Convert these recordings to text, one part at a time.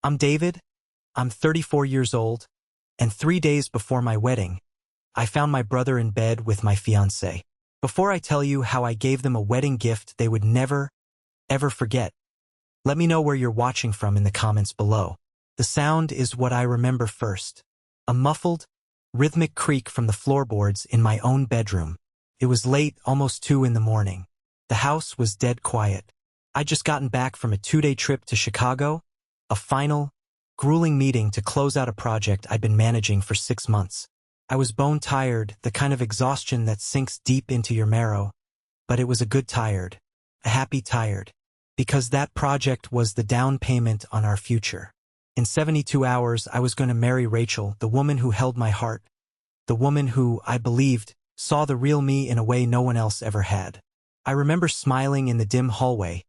I'm David, I'm 34 years old, and 3 days before my wedding, I found my brother in bed with my fiancée. Before I tell you how I gave them a wedding gift they would never, ever forget, let me know where you're watching from in the comments below. The sound is what I remember first. A muffled, rhythmic creak from the floorboards in my own bedroom. It was late, almost 2 in the morning. The house was dead quiet. I'd just gotten back from a 2-day trip to Chicago, a final, grueling meeting to close out a project I'd been managing for 6 months. I was bone tired, the kind of exhaustion that sinks deep into your marrow, but it was a good tired, a happy tired, because that project was the down payment on our future. In 72 hours, I was going to marry Rachel, the woman who held my heart, the woman who, I believed, saw the real me in a way no one else ever had. I remember smiling in the dim hallway,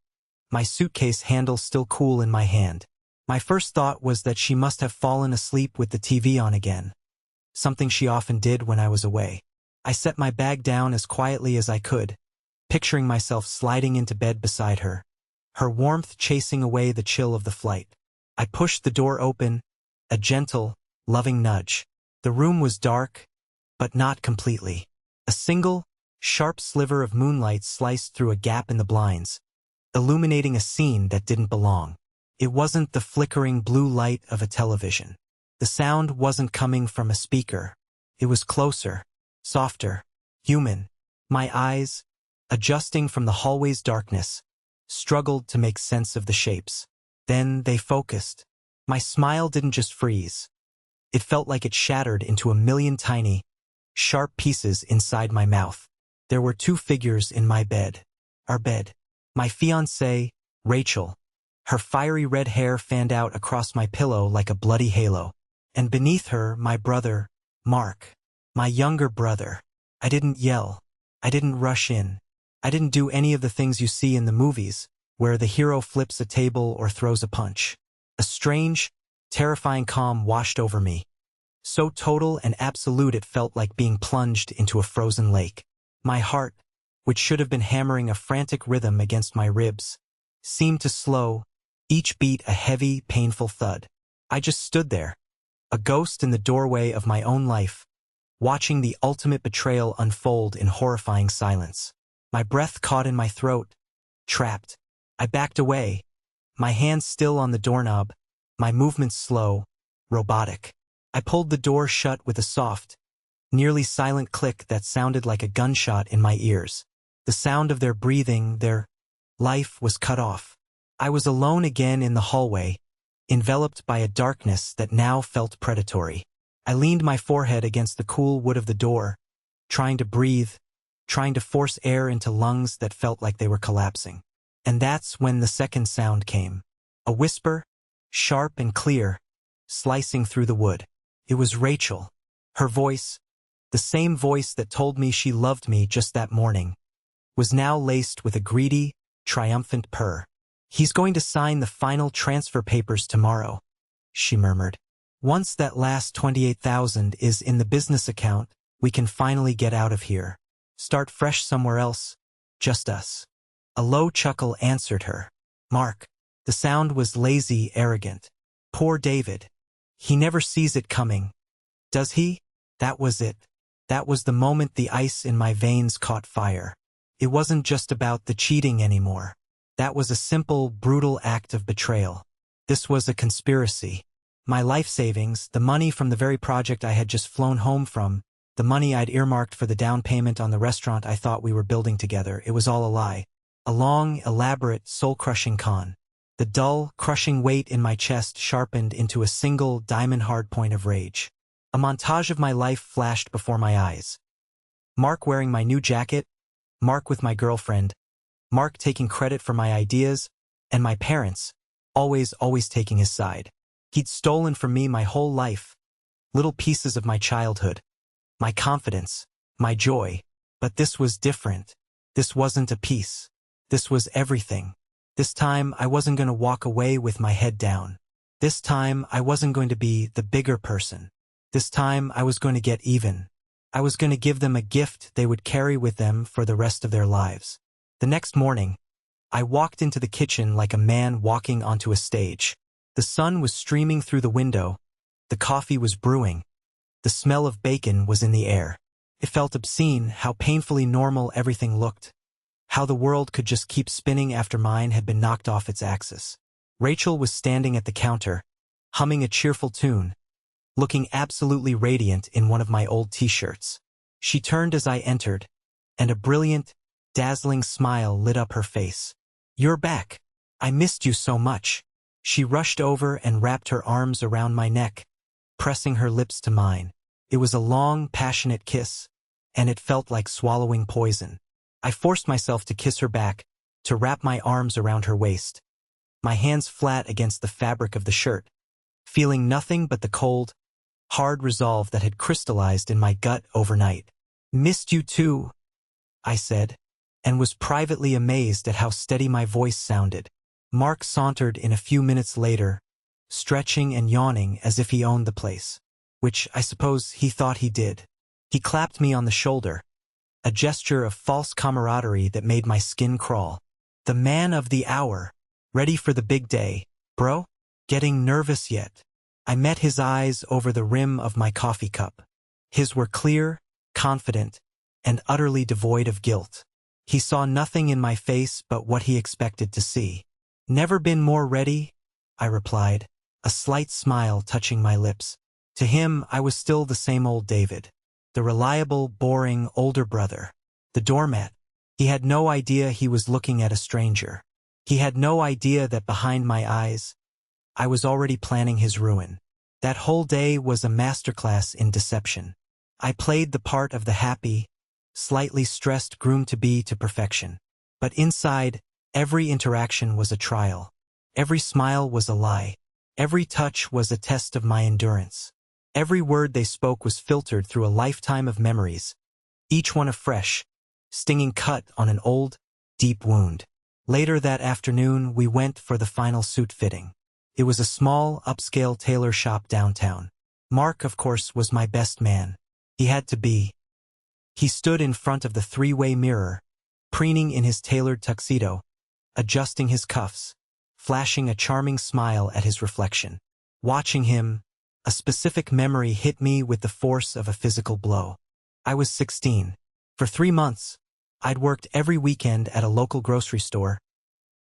my suitcase handle still cool in my hand. My first thought was that she must have fallen asleep with the TV on again, something she often did when I was away. I set my bag down as quietly as I could, picturing myself sliding into bed beside her, her warmth chasing away the chill of the flight. I pushed the door open, a gentle, loving nudge. The room was dark, but not completely. A single, sharp sliver of moonlight sliced through a gap in the blinds, illuminating a scene that didn't belong. It wasn't the flickering blue light of a television. The sound wasn't coming from a speaker. It was closer, softer, human. My eyes, adjusting from the hallway's darkness, struggled to make sense of the shapes. Then they focused. My smile didn't just freeze. It felt like it shattered into a million tiny, sharp pieces inside my mouth. There were 2 figures in my bed. Our bed. My fiancée, Rachel. Her fiery red hair fanned out across my pillow like a bloody halo. And beneath her, my brother, Mark. My younger brother. I didn't yell. I didn't rush in. I didn't do any of the things you see in the movies, where the hero flips a table or throws a punch. A strange, terrifying calm washed over me. So total and absolute it felt like being plunged into a frozen lake. My heart, which should have been hammering a frantic rhythm against my ribs, seemed to slow, each beat a heavy, painful thud. I just stood there, a ghost in the doorway of my own life, watching the ultimate betrayal unfold in horrifying silence. My breath caught in my throat, trapped. I backed away, my hands still on the doorknob, my movements slow, robotic. I pulled the door shut with a soft, nearly silent click that sounded like a gunshot in my ears. The sound of their breathing, their life was cut off. I was alone again in the hallway, enveloped by a darkness that now felt predatory. I leaned my forehead against the cool wood of the door, trying to breathe, trying to force air into lungs that felt like they were collapsing. And that's when the second sound came. A whisper, sharp and clear, slicing through the wood. It was Rachel. Her voice, the same voice that told me she loved me just that morning, was now laced with a greedy, triumphant purr. "He's going to sign the final transfer papers tomorrow," she murmured. "Once that last 28,000 is in the business account, we can finally get out of here. Start fresh somewhere else, just us." A low chuckle answered her. "Mark." The sound was lazy, arrogant. "Poor David. He never sees it coming. Does he?" That was it. That was the moment the ice in my veins caught fire. It wasn't just about the cheating anymore. That was a simple, brutal act of betrayal. This was a conspiracy. My life savings, the money from the very project I had just flown home from, the money I'd earmarked for the down payment on the restaurant I thought we were building together, it was all a lie. A long, elaborate, soul-crushing con. The dull, crushing weight in my chest sharpened into a single, diamond-hard point of rage. A montage of my life flashed before my eyes. Mark wearing my new jacket, Mark with my girlfriend, Mark taking credit for my ideas, and my parents, always taking his side. He'd stolen from me my whole life, little pieces of my childhood, my confidence, my joy. But this was different. This wasn't a piece. This was everything. This time, I wasn't going to walk away with my head down. This time, I wasn't going to be the bigger person. This time, I was going to get even. I was going to give them a gift they would carry with them for the rest of their lives. The next morning, I walked into the kitchen like a man walking onto a stage. The sun was streaming through the window. The coffee was brewing. The smell of bacon was in the air. It felt obscene how painfully normal everything looked, how the world could just keep spinning after mine had been knocked off its axis. Rachel was standing at the counter, humming a cheerful tune, looking absolutely radiant in one of my old t-shirts. She turned as I entered, and a brilliant, dazzling smile lit up her face. "You're back. I missed you so much." She rushed over and wrapped her arms around my neck, pressing her lips to mine. It was a long, passionate kiss, and it felt like swallowing poison. I forced myself to kiss her back, to wrap my arms around her waist, my hands flat against the fabric of the shirt, feeling nothing but the cold, hard resolve that had crystallized in my gut overnight. "Missed you too," I said, and was privately amazed at how steady my voice sounded. Mark sauntered in a few minutes later, stretching and yawning as if he owned the place, which I suppose he thought he did. He clapped me on the shoulder, a gesture of false camaraderie that made my skin crawl. "The man of the hour. Ready for the big day, bro? Getting nervous yet?" I met his eyes over the rim of my coffee cup. His were clear, confident, and utterly devoid of guilt. He saw nothing in my face but what he expected to see. "Never been more ready," I replied, a slight smile touching my lips. To him, I was still the same old David, the reliable, boring older brother, the doormat. He had no idea he was looking at a stranger. He had no idea that behind my eyes, I was already planning his ruin. That whole day was a masterclass in deception. I played the part of the happy, slightly stressed groom-to-be to perfection. But inside, every interaction was a trial. Every smile was a lie. Every touch was a test of my endurance. Every word they spoke was filtered through a lifetime of memories, each one a fresh, stinging cut on an old, deep wound. Later that afternoon, we went for the final suit fitting. It was a small, upscale tailor shop downtown. Mark, of course, was my best man. He had to be. He stood in front of the three-way mirror, preening in his tailored tuxedo, adjusting his cuffs, flashing a charming smile at his reflection. Watching him, a specific memory hit me with the force of a physical blow. I was 16. For 3 months, I'd worked every weekend at a local grocery store,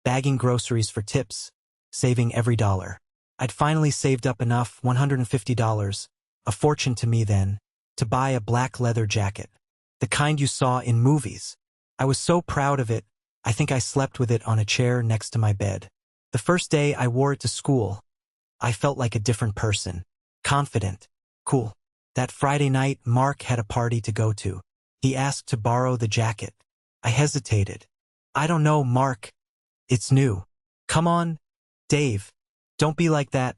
bagging groceries for tips, saving every dollar. I'd finally saved up enough, $150, a fortune to me then, to buy a black leather jacket, the kind you saw in movies. I was so proud of it, I think I slept with it on a chair next to my bed. The first day I wore it to school, I felt like a different person, confident, cool. That Friday night, Mark had a party to go to. He asked to borrow the jacket. I hesitated. "I don't know, Mark. It's new." "Come on, Dave. Don't be like that,"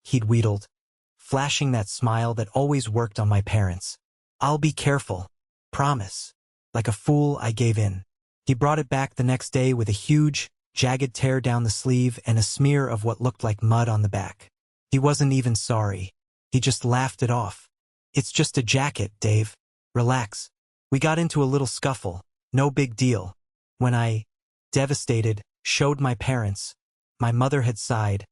he'd wheedled, flashing that smile that always worked on my parents. "I'll be careful. Promise." Like a fool, I gave in. He brought it back the next day with a huge, jagged tear down the sleeve and a smear of what looked like mud on the back. He wasn't even sorry. He just laughed it off. "It's just a jacket, Dave. Relax." We got into a little scuffle. No big deal. When I, devastated, showed my parents, my mother had sighed,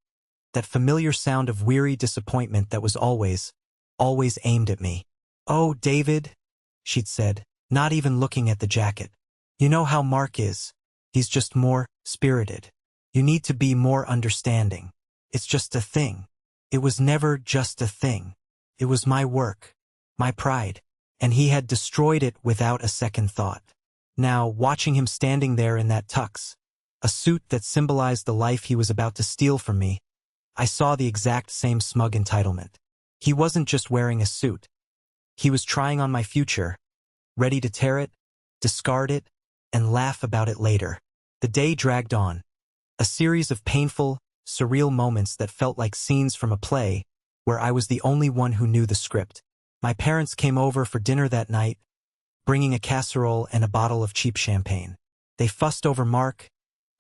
that familiar sound of weary disappointment that was always aimed at me. "Oh, David," she'd said, not even looking at the jacket. "You know how Mark is. He's just more spirited. You need to be more understanding. It's just a thing." It was never just a thing. It was my work, my pride, and he had destroyed it without a second thought. Now, watching him standing there in that tux, a suit that symbolized the life he was about to steal from me, I saw the exact same smug entitlement. He wasn't just wearing a suit. He was trying on my future, ready to tear it, discard it, and laugh about it later. The day dragged on, a series of painful, surreal moments that felt like scenes from a play, where I was the only one who knew the script. My parents came over for dinner that night, bringing a casserole and a bottle of cheap champagne. They fussed over Mark,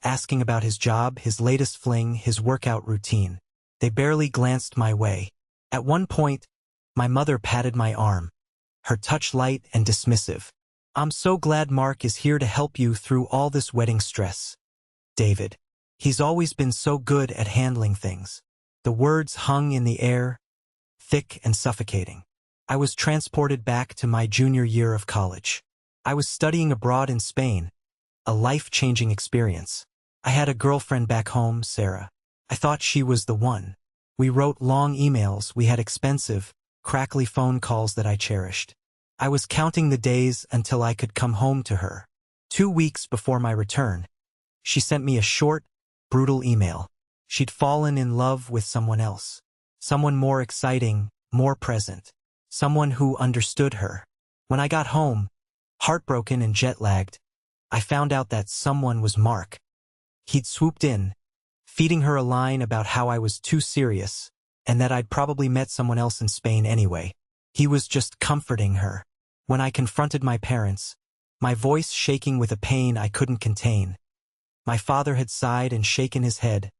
asking about his job, his latest fling, his workout routine. They barely glanced my way. At one point, my mother patted my arm, her touch light and dismissive. "I'm so glad Mark is here to help you through all this wedding stress, David. He's always been so good at handling things." The words hung in the air, thick and suffocating. I was transported back to my junior year of college. I was studying abroad in Spain, a life-changing experience. I had a girlfriend back home, Sarah. I thought she was the one. We wrote long emails, we had expensive, crackly phone calls that I cherished. I was counting the days until I could come home to her. 2 weeks before my return, she sent me a short, brutal email. She'd fallen in love with someone else. Someone more exciting, more present. Someone who understood her. When I got home, heartbroken and jet-lagged, I found out that someone was Mark. He'd swooped in, feeding her a line about how I was too serious, and that I'd probably met someone else in Spain anyway. He was just comforting her. When I confronted my parents, my voice shaking with a pain I couldn't contain, my father had sighed and shaken his head,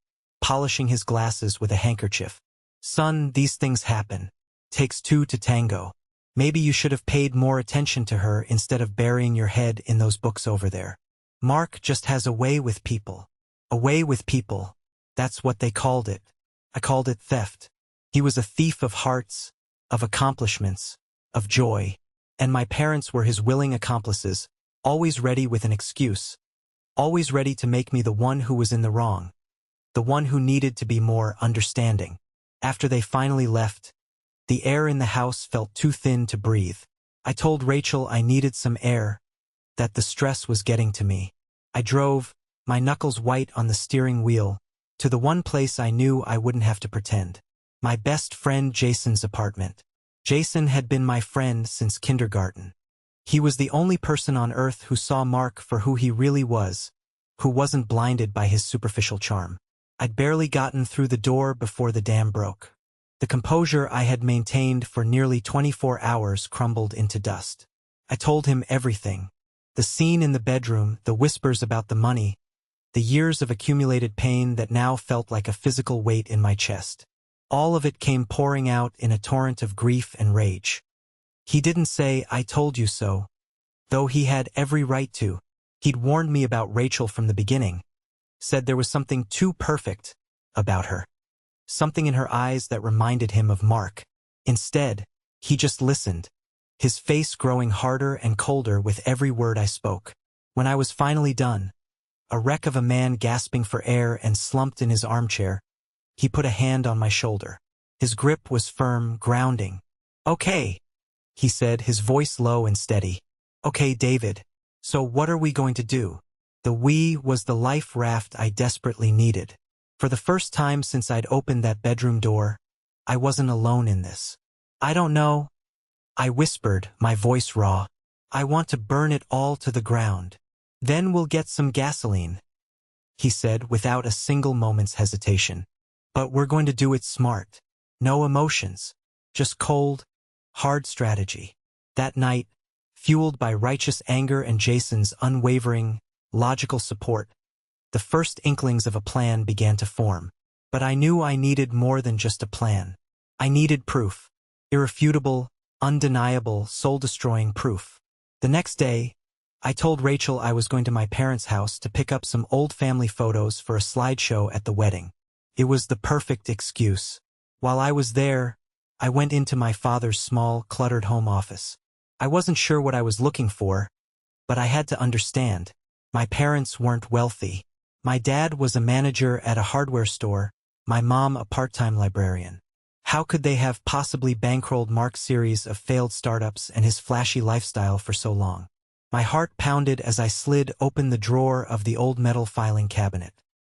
polishing his glasses with a handkerchief. "Son, these things happen. Takes two to tango. Maybe you should have paid more attention to her instead of burying your head in those books over there. Mark just has a way with people. A way with people. That's what they called it. I called it theft. He was a thief of hearts, of accomplishments, of joy. And my parents were his willing accomplices, always ready with an excuse. Always ready to make me the one who was in the wrong. The one who needed to be more understanding. After they finally left, the air in the house felt too thin to breathe. I told Rachel I needed some air, that the stress was getting to me. I drove, my knuckles white on the steering wheel, to the one place I knew I wouldn't have to pretend. My best friend Jason's apartment. Jason had been my friend since kindergarten. He was the only person on earth who saw Mark for who he really was, who wasn't blinded by his superficial charm. I'd barely gotten through the door before the dam broke. The composure I had maintained for nearly 24 hours crumbled into dust. I told him everything. The scene in the bedroom, the whispers about the money, the years of accumulated pain that now felt like a physical weight in my chest. All of it came pouring out in a torrent of grief and rage. He didn't say, "I told you so," though he had every right to. He'd warned me about Rachel from the beginning, said there was something too perfect about her. Something in her eyes that reminded him of Mark. Instead, he just listened, his face growing harder and colder with every word I spoke. When I was finally done, a wreck of a man gasping for air and slumped in his armchair, he put a hand on my shoulder. His grip was firm, grounding. "Okay," he said, his voice low and steady. "Okay, David. So what are we going to do?" The "we" was the life raft I desperately needed. For the first time since I'd opened that bedroom door, I wasn't alone in this. "I don't know," I whispered, my voice raw. "I want to burn it all to the ground. Then we'll get some gasoline," he said without a single moment's hesitation. "But we're going to do it smart. No emotions. Just cold, hard strategy." That night, fueled by righteous anger and Jason's unwavering, logical support, the first inklings of a plan began to form. But I knew I needed more than just a plan. I needed proof. Irrefutable, undeniable, soul-destroying proof. The next day, I told Rachel I was going to my parents' house to pick up some old family photos for a slideshow at the wedding. It was the perfect excuse. While I was there, I went into my father's small, cluttered home office. I wasn't sure what I was looking for, but I had to understand. My parents weren't wealthy. My dad was a manager at a hardware store, my mom a part-time librarian. How could they have possibly bankrolled Mark's series of failed startups and his flashy lifestyle for so long? My heart pounded as I slid open the drawer of the old metal filing cabinet.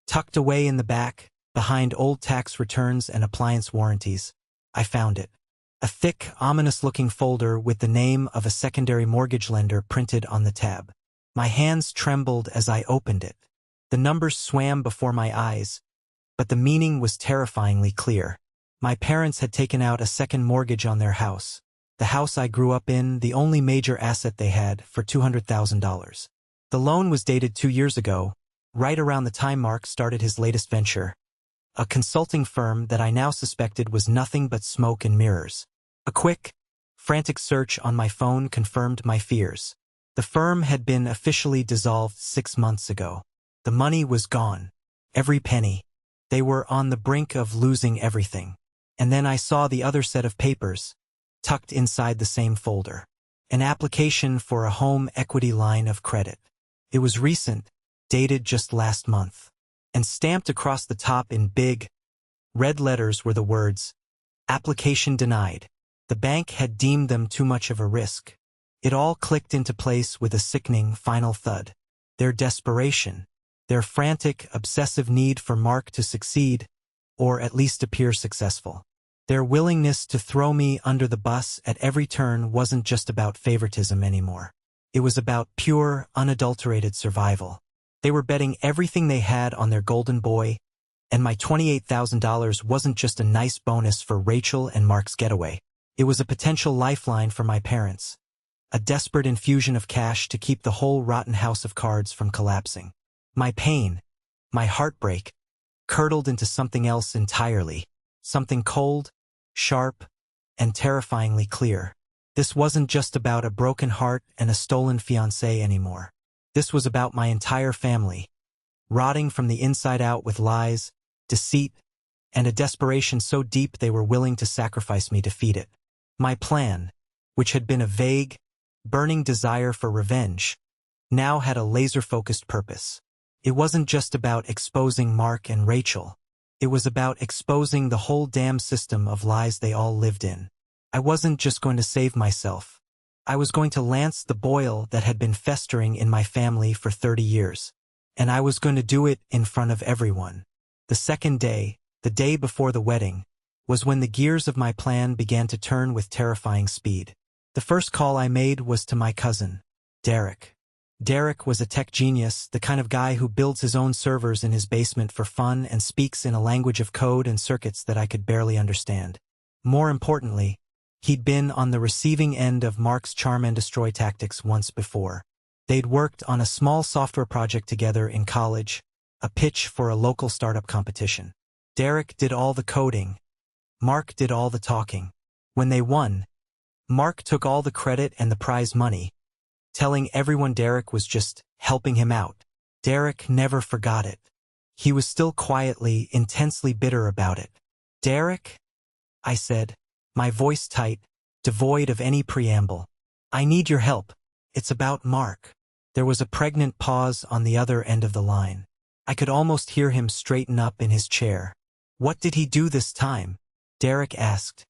Tucked away in the back, behind old tax returns and appliance warranties, I found it. A thick, ominous-looking folder with the name of a secondary mortgage lender printed on the tab. My hands trembled as I opened it. The numbers swam before my eyes, but the meaning was terrifyingly clear. My parents had taken out a second mortgage on their house. The house I grew up in, the only major asset they had, for $200,000. The loan was dated 2 years ago, right around the time Mark started his latest venture, a consulting firm that I now suspected was nothing but smoke and mirrors. A quick, frantic search on my phone confirmed my fears. The firm had been officially dissolved 6 months ago. The money was gone. Every penny. They were on the brink of losing everything. And then I saw the other set of papers, tucked inside the same folder. An application for a home equity line of credit. It was recent, dated just last month. And stamped across the top in big, red letters were the words, "Application denied." The bank had deemed them too much of a risk. It all clicked into place with a sickening final thud. Their desperation, their frantic, obsessive need for Mark to succeed, or at least appear successful. Their willingness to throw me under the bus at every turn wasn't just about favoritism anymore. It was about pure, unadulterated survival. They were betting everything they had on their golden boy, and my $28,000 wasn't just a nice bonus for Rachel and Mark's getaway. It was a potential lifeline for my parents. A desperate infusion of cash to keep the whole rotten house of cards from collapsing. My pain, my heartbreak, curdled into something else entirely. Something cold, sharp, and terrifyingly clear. This wasn't just about a broken heart and a stolen fiancé anymore. This was about my entire family, rotting from the inside out with lies, deceit, and a desperation so deep they were willing to sacrifice me to feed it. My plan, which had been a vague, burning desire for revenge, now had a laser-focused purpose. It wasn't just about exposing Mark and Rachel. It was about exposing the whole damn system of lies they all lived in. I wasn't just going to save myself. I was going to lance the boil that had been festering in my family for 30 years. And I was going to do it in front of everyone. The second day, the day before the wedding, was when the gears of my plan began to turn with terrifying speed. The first call I made was to my cousin, Derek. Derek was a tech genius, the kind of guy who builds his own servers in his basement for fun and speaks in a language of code and circuits that I could barely understand. More importantly, he'd been on the receiving end of Mark's charm and destroy tactics once before. They'd worked on a small software project together in college, a pitch for a local startup competition. Derek did all the coding. Mark did all the talking. When they won, Mark took all the credit and the prize money, telling everyone Derek was just helping him out. Derek never forgot it. He was still quietly, intensely bitter about it. "Derek," I said, my voice tight, devoid of any preamble. "I need your help. It's about Mark." There was a pregnant pause on the other end of the line. I could almost hear him straighten up in his chair. "What did he do this time?" Derek asked,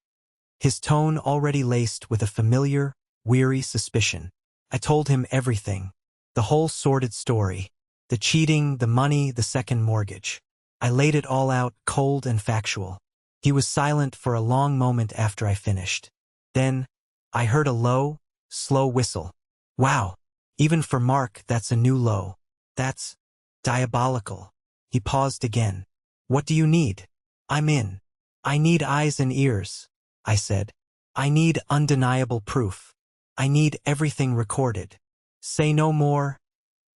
his tone already laced with a familiar, weary suspicion. I told him everything. The whole sordid story. The cheating, the money, the second mortgage. I laid it all out, cold and factual. He was silent for a long moment after I finished. Then, I heard a low, slow whistle. "Wow. Even for Mark, that's a new low. That's diabolical." He paused again. "What do you need?" "I'm in. I need eyes and ears," I said. "I need undeniable proof. I need everything recorded." "Say no more,"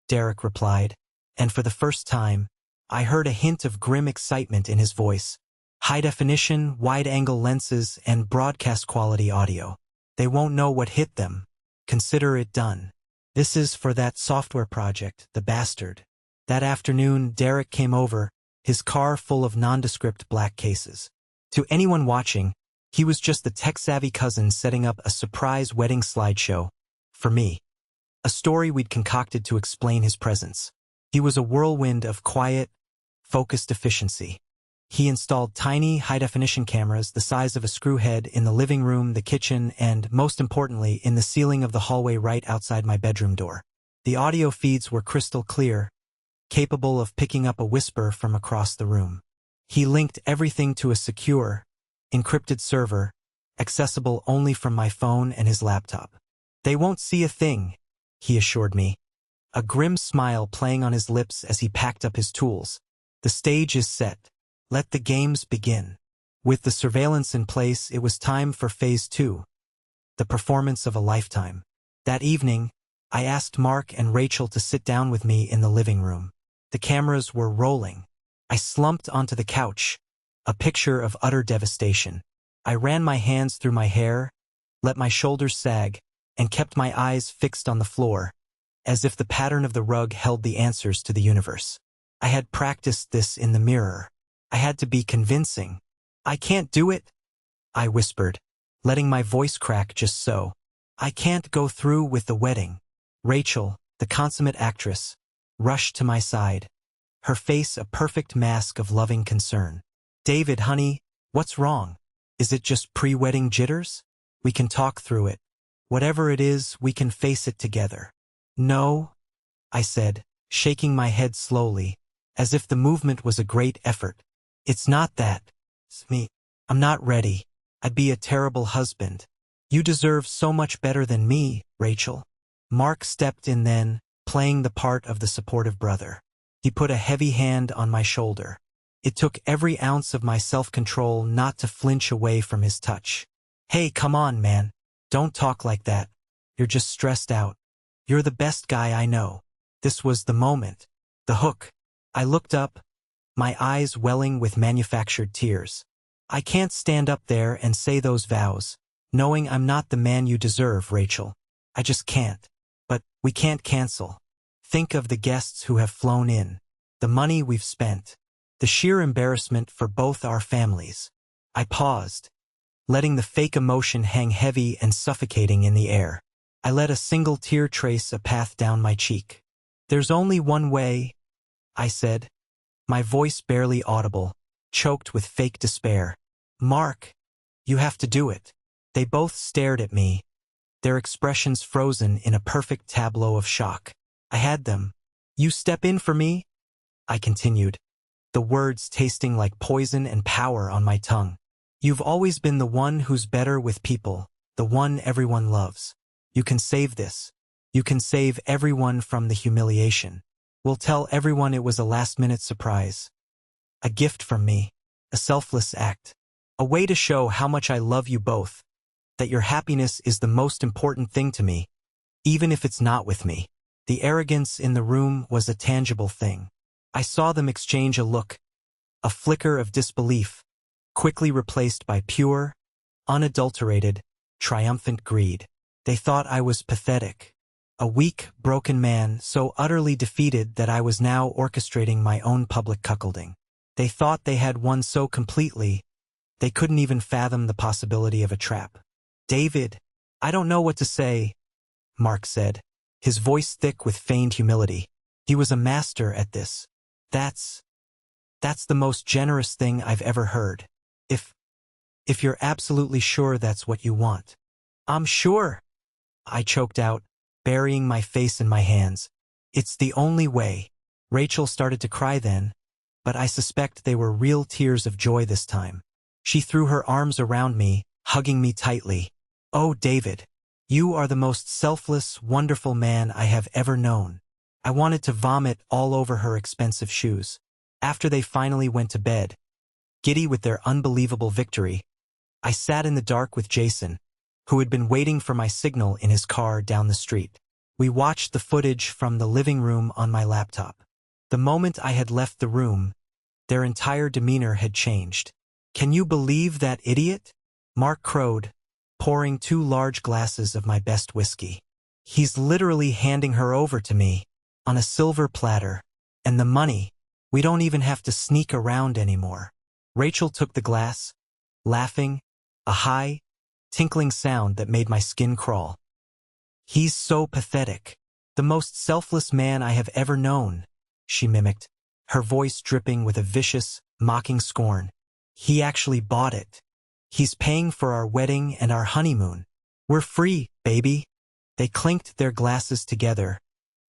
Derek replied, and for the first time, I heard a hint of grim excitement in his voice. "High-definition, wide-angle lenses, and broadcast-quality audio. They won't know what hit them. Consider it done. This is for that software project, the bastard." That afternoon, Derek came over, his car full of nondescript black cases. To anyone watching, he was just the tech-savvy cousin setting up a surprise wedding slideshow for me. A story we'd concocted to explain his presence. He was a whirlwind of quiet, focused efficiency. He installed tiny, high-definition cameras the size of a screw head in the living room, the kitchen, and, most importantly, in the ceiling of the hallway right outside my bedroom door. The audio feeds were crystal clear, capable of picking up a whisper from across the room. He linked everything to a secure, encrypted server, accessible only from my phone and his laptop. "They won't see a thing," he assured me, a grim smile playing on his lips as he packed up his tools. "The stage is set. Let the games begin." With the surveillance in place, it was time for Phase 2, the performance of a lifetime. That evening, I asked Mark and Rachel to sit down with me in the living room. The cameras were rolling. I slumped onto the couch, a picture of utter devastation. I ran my hands through my hair, let my shoulders sag, and kept my eyes fixed on the floor, as if the pattern of the rug held the answers to the universe. I had practiced this in the mirror. I had to be convincing. I can't do it, I whispered, letting my voice crack just so. I can't go through with the wedding. Rachel, the consummate actress, rushed to my side, her face a perfect mask of loving concern. David, honey, what's wrong? Is it just pre-wedding jitters? We can talk through it. Whatever it is, we can face it together. No, I said, shaking my head slowly, as if the movement was a great effort. It's not that. It's me. I'm not ready. I'd be a terrible husband. You deserve so much better than me, Rachel. Mark stepped in then, playing the part of the supportive brother. He put a heavy hand on my shoulder. It took every ounce of my self-control not to flinch away from his touch. Hey, come on, man. Don't talk like that. You're just stressed out. You're the best guy I know. This was the moment. The hook. I looked up, my eyes welling with manufactured tears. I can't stand up there and say those vows, knowing I'm not the man you deserve, Rachel. I just can't. But we can't cancel. Think of the guests who have flown in, the money we've spent, the sheer embarrassment for both our families. I paused, letting the fake emotion hang heavy and suffocating in the air. I let a single tear trace a path down my cheek. There's only one way, I said, my voice barely audible, choked with fake despair. Mark, you have to do it. They both stared at me, their expressions frozen in a perfect tableau of shock. I had them. You step in for me? I continued, the words tasting like poison and power on my tongue. You've always been the one who's better with people, the one everyone loves. You can save this. You can save everyone from the humiliation. We'll tell everyone it was a last-minute surprise. A gift from me. A selfless act. A way to show how much I love you both. That your happiness is the most important thing to me, even if it's not with me. The arrogance in the room was a tangible thing. I saw them exchange a look, a flicker of disbelief, quickly replaced by pure, unadulterated, triumphant greed. They thought I was pathetic, a weak, broken man so utterly defeated that I was now orchestrating my own public cuckolding. They thought they had won so completely, they couldn't even fathom the possibility of a trap. David, I don't know what to say, Mark said, his voice thick with feigned humility. He was a master at this. That's the most generous thing I've ever heard. If you're absolutely sure that's what you want. I'm sure, I choked out, burying my face in my hands. It's the only way. Rachel started to cry then, but I suspect they were real tears of joy this time. She threw her arms around me, hugging me tightly. Oh, David, you are the most selfless, wonderful man I have ever known. I wanted to vomit all over her expensive shoes. After they finally went to bed, giddy with their unbelievable victory, I sat in the dark with Jason, who had been waiting for my signal in his car down the street. We watched the footage from the living room on my laptop. The moment I had left the room, their entire demeanor had changed. Can you believe that idiot? Mark crowed, pouring 2 large glasses of my best whiskey. He's literally handing her over to me, on a silver platter. And the money, we don't even have to sneak around anymore. Rachel took the glass, laughing, a high, tinkling sound that made my skin crawl. He's so pathetic. The most selfless man I have ever known, she mimicked, her voice dripping with a vicious, mocking scorn. He actually bought it. He's paying for our wedding and our honeymoon. We're free, baby. They clinked their glasses together,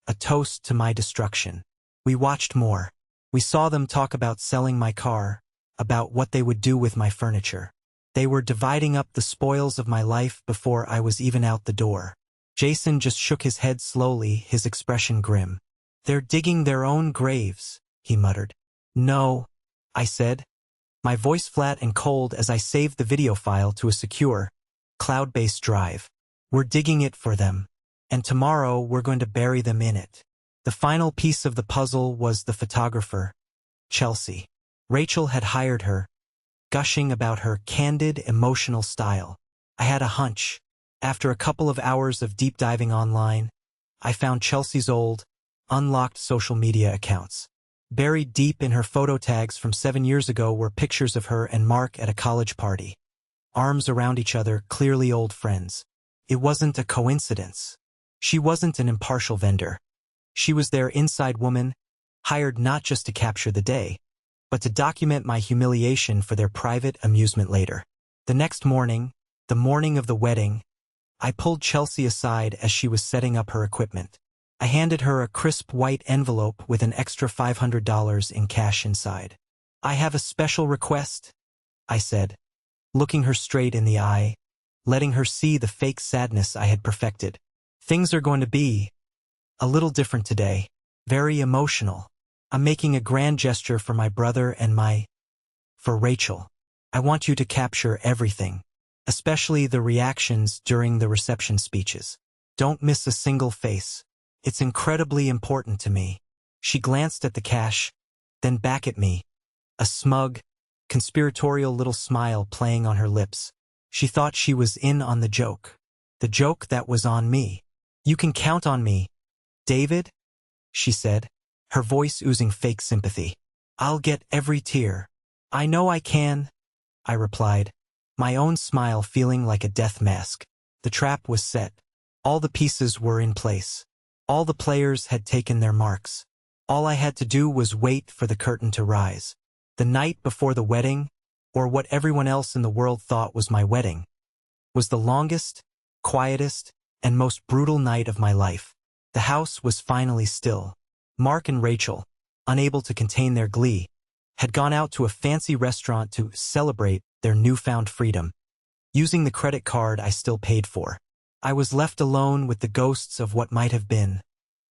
a toast to my destruction. We watched more. We saw them talk about selling my car, about what they would do with my furniture. They were dividing up the spoils of my life before I was even out the door. Jason just shook his head slowly, his expression grim. They're digging their own graves, he muttered. No, I said, my voice flat and cold as I saved the video file to a secure, cloud-based drive. We're digging it for them, and tomorrow we're going to bury them in it. The final piece of the puzzle was the photographer, Chelsea. Rachel had hired her, gushing about her candid, emotional style. I had a hunch. After a couple of hours of deep diving online, I found Chelsea's old, unlocked social media accounts. Buried deep in her photo tags from 7 years ago were pictures of her and Mark at a college party. Arms around each other, clearly old friends. It wasn't a coincidence. She wasn't an impartial vendor. She was their inside woman, hired not just to capture the day, but to document my humiliation for their private amusement later. The next morning, the morning of the wedding, I pulled Chelsea aside as she was setting up her equipment. I handed her a crisp white envelope with an extra $500 in cash inside. "I have a special request," I said, looking her straight in the eye, letting her see the fake sadness I had perfected. "Things are going to be a little different today. Very emotional. I'm making a grand gesture for my brother and for Rachel. I want you to capture everything, especially the reactions during the reception speeches. Don't miss a single face. It's incredibly important to me." She glanced at the cash, then back at me, a smug, conspiratorial little smile playing on her lips. She thought she was in on the joke that was on me. "You can count on me, David," she said, her voice oozing fake sympathy. "I'll get every tear." "I know I can," I replied, my own smile feeling like a death mask. The trap was set. All the pieces were in place. All the players had taken their marks. All I had to do was wait for the curtain to rise. The night before the wedding, or what everyone else in the world thought was my wedding, was the longest, quietest, and most brutal night of my life. The house was finally still. Mark and Rachel, unable to contain their glee, had gone out to a fancy restaurant to celebrate their newfound freedom, using the credit card I still paid for. I was left alone with the ghosts of what might have been,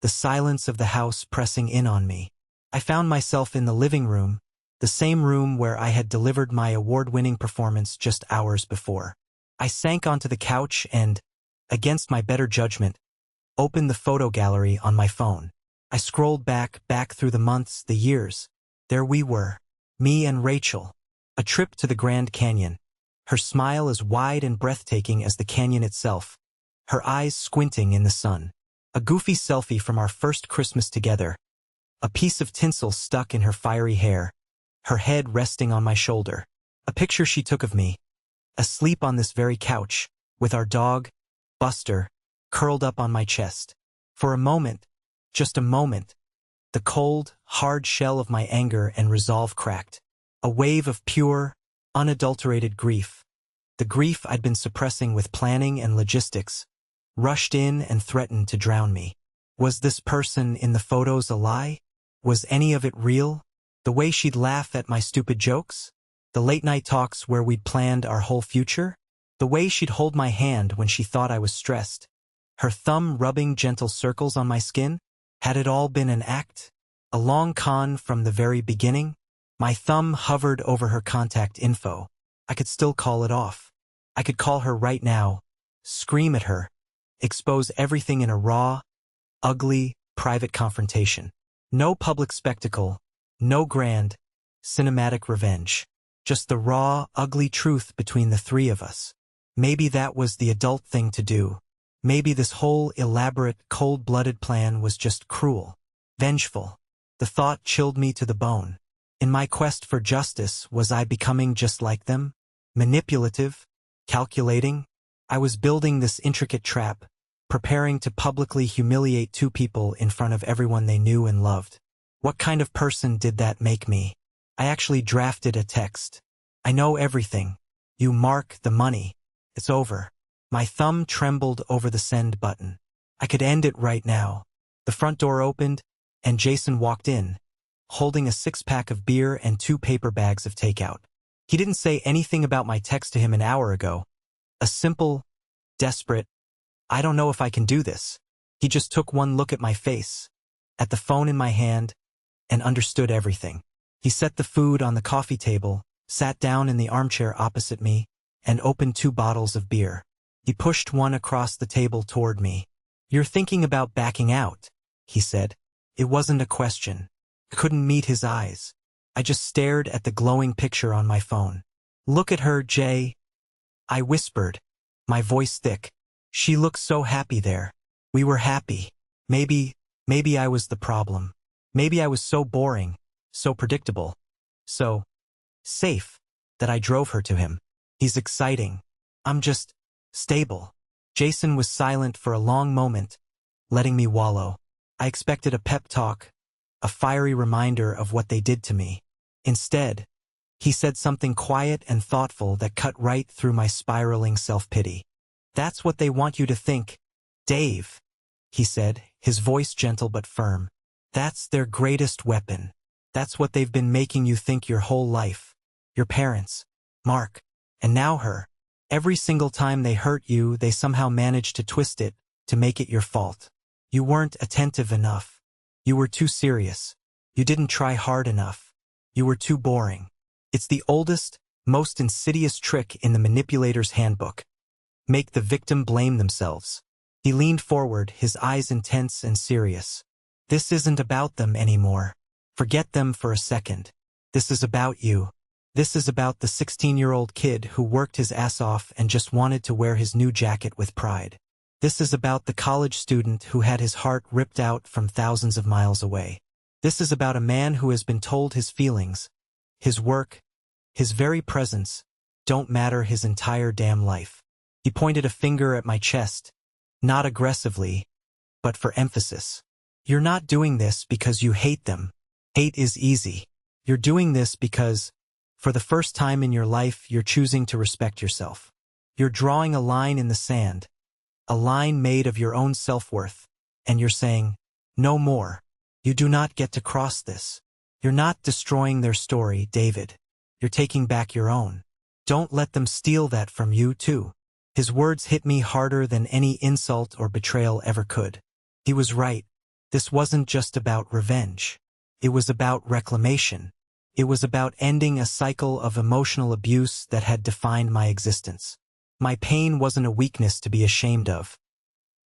the silence of the house pressing in on me. I found myself in the living room, the same room where I had delivered my award-winning performance just hours before. I sank onto the couch and, against my better judgment, opened the photo gallery on my phone. I scrolled back through the months, the years. There we were, me and Rachel. A trip to the Grand Canyon, her smile as wide and breathtaking as the canyon itself, her eyes squinting in the sun. A goofy selfie from our first Christmas together, a piece of tinsel stuck in her fiery hair, her head resting on my shoulder. A picture she took of me, asleep on this very couch, with our dog, Buster, curled up on my chest. For a moment, just a moment, the cold, hard shell of my anger and resolve cracked. A wave of pure, unadulterated grief, the grief I'd been suppressing with planning and logistics, rushed in and threatened to drown me. Was this person in the photos a lie? Was any of it real? The way she'd laugh at my stupid jokes? The late-night talks where we'd planned our whole future? The way she'd hold my hand when she thought I was stressed? Her thumb rubbing gentle circles on my skin? Had it all been an act? A long con from the very beginning? My thumb hovered over her contact info. I could still call it off. I could call her right now, scream at her, expose everything in a raw, ugly, private confrontation. No public spectacle, no grand, cinematic revenge. Just the raw, ugly truth between the three of us. Maybe that was the adult thing to do. Maybe this whole elaborate, cold-blooded plan was just cruel, vengeful. The thought chilled me to the bone. In my quest for justice, was I becoming just like them? Manipulative? Calculating? I was building this intricate trap, preparing to publicly humiliate two people in front of everyone they knew and loved. What kind of person did that make me? I actually drafted a text. "I know everything. You mark the money. It's over." My thumb trembled over the send button. I could end it right now. The front door opened, and Jason walked in, holding a 6-pack of beer and 2 paper bags of takeout. He didn't say anything about my text to him an hour ago. A simple, desperate, "I don't know if I can do this." He just took one look at my face, at the phone in my hand, and understood everything. He set the food on the coffee table, sat down in the armchair opposite me, and opened 2 bottles of beer. He pushed one across the table toward me. "You're thinking about backing out," he said. It wasn't a question. I couldn't meet his eyes. I just stared at the glowing picture on my phone. "Look at her, Jay," I whispered, my voice thick. She looked so happy there. We were happy. Maybe I was the problem. Maybe I was so boring, so predictable, so safe, that I drove her to him. He's exciting. I'm just stable. Jason was silent for a long moment, letting me wallow. I expected a pep talk, a fiery reminder of what they did to me. Instead, he said something quiet and thoughtful that cut right through my spiraling self-pity. That's what they want you to think, Dave, he said, his voice gentle but firm. That's their greatest weapon. That's what they've been making you think your whole life. Your parents, Mark, and now her. Every single time they hurt you, they somehow manage to twist it, to make it your fault. You weren't attentive enough. You were too serious. You didn't try hard enough. You were too boring. It's the oldest, most insidious trick in the manipulator's handbook. Make the victim blame themselves. He leaned forward, his eyes intense and serious. This isn't about them anymore. Forget them for a second. This is about you. This is about the 16-year-old kid who worked his ass off and just wanted to wear his new jacket with pride. This is about the college student who had his heart ripped out from thousands of miles away. This is about a man who has been told his feelings, his work, his very presence, don't matter his entire damn life. He pointed a finger at my chest, not aggressively, but for emphasis. You're not doing this because you hate them. Hate is easy. You're doing this because, for the first time in your life, you're choosing to respect yourself. You're drawing a line in the sand, a line made of your own self-worth, and you're saying, no more. You do not get to cross this. You're not destroying their story, David. You're taking back your own. Don't let them steal that from you, too. His words hit me harder than any insult or betrayal ever could. He was right. This wasn't just about revenge. It was about reclamation. It was about ending a cycle of emotional abuse that had defined my existence. My pain wasn't a weakness to be ashamed of.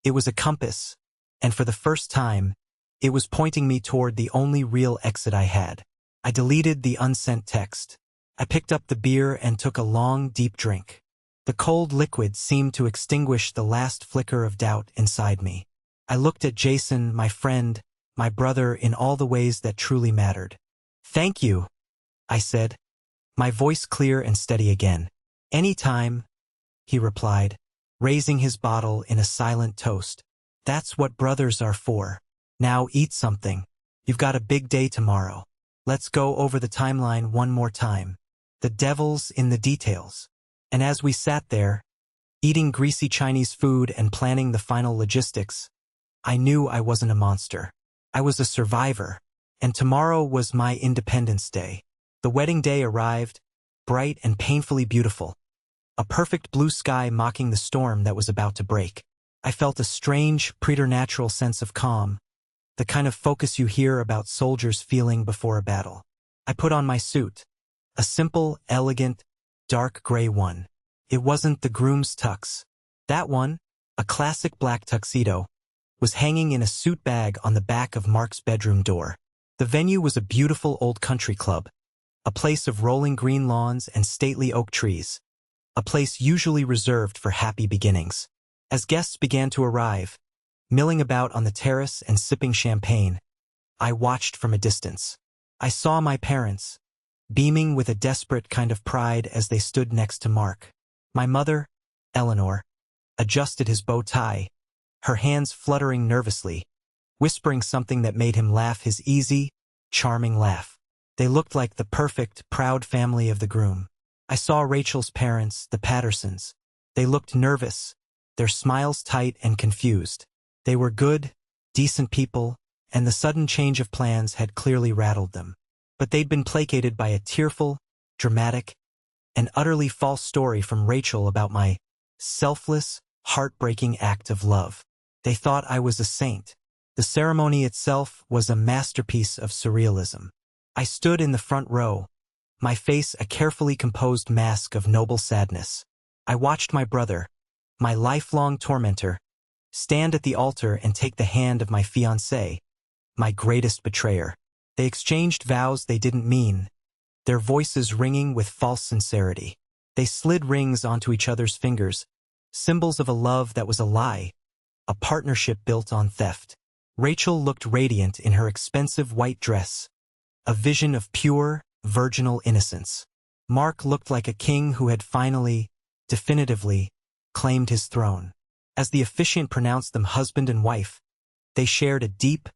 It was a compass, and for the first time, it was pointing me toward the only real exit I had. I deleted the unsent text. I picked up the beer and took a long, deep drink. The cold liquid seemed to extinguish the last flicker of doubt inside me. I looked at Jason, my friend, my brother, in all the ways that truly mattered. Thank you, I said, my voice clear and steady again. Anytime, he replied, raising his bottle in a silent toast. That's what brothers are for. Now eat something. You've got a big day tomorrow. Let's go over the timeline one more time. The devil's in the details. And as we sat there, eating greasy Chinese food and planning the final logistics, I knew I wasn't a monster. I was a survivor, and tomorrow was my Independence Day. The wedding day arrived, bright and painfully beautiful. A perfect blue sky mocking the storm that was about to break. I felt a strange, preternatural sense of calm, the kind of focus you hear about soldiers feeling before a battle. I put on my suit, a simple, elegant, dark gray one. It wasn't the groom's tux. That one, a classic black tuxedo, was hanging in a suit bag on the back of Mark's bedroom door. The venue was a beautiful old country club, a place of rolling green lawns and stately oak trees, a place usually reserved for happy beginnings. As guests began to arrive, milling about on the terrace and sipping champagne, I watched from a distance. I saw my parents, beaming with a desperate kind of pride as they stood next to Mark. My mother, Eleanor, adjusted his bow tie, her hands fluttering nervously, whispering something that made him laugh his easy, charming laugh. They looked like the perfect, proud family of the groom. I saw Rachel's parents, the Pattersons. They looked nervous, their smiles tight and confused. They were good, decent people, and the sudden change of plans had clearly rattled them. But they'd been placated by a tearful, dramatic, and utterly false story from Rachel about my selfless, heartbreaking act of love. They thought I was a saint. The ceremony itself was a masterpiece of surrealism. I stood in the front row, my face a carefully composed mask of noble sadness. I watched my brother, my lifelong tormentor, stand at the altar and take the hand of my fiancée, my greatest betrayer. They exchanged vows they didn't mean, their voices ringing with false sincerity. They slid rings onto each other's fingers, symbols of a love that was a lie, a partnership built on theft. Rachel looked radiant in her expensive white dress, a vision of pure, virginal innocence. Mark looked like a king who had finally, definitively, claimed his throne. As the officiant pronounced them husband and wife, they shared a deep,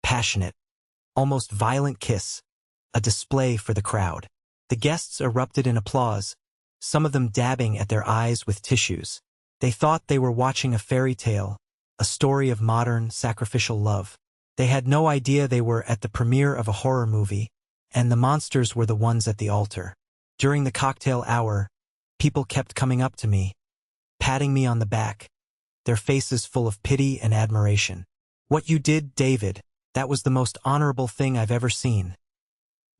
passionate, almost violent kiss, a display for the crowd. The guests erupted in applause, some of them dabbing at their eyes with tissues. They thought they were watching a fairy tale, a story of modern, sacrificial love. They had no idea they were at the premiere of a horror movie, and the monsters were the ones at the altar. During the cocktail hour, people kept coming up to me, patting me on the back, their faces full of pity and admiration. "What you did, David, that was the most honorable thing I've ever seen,"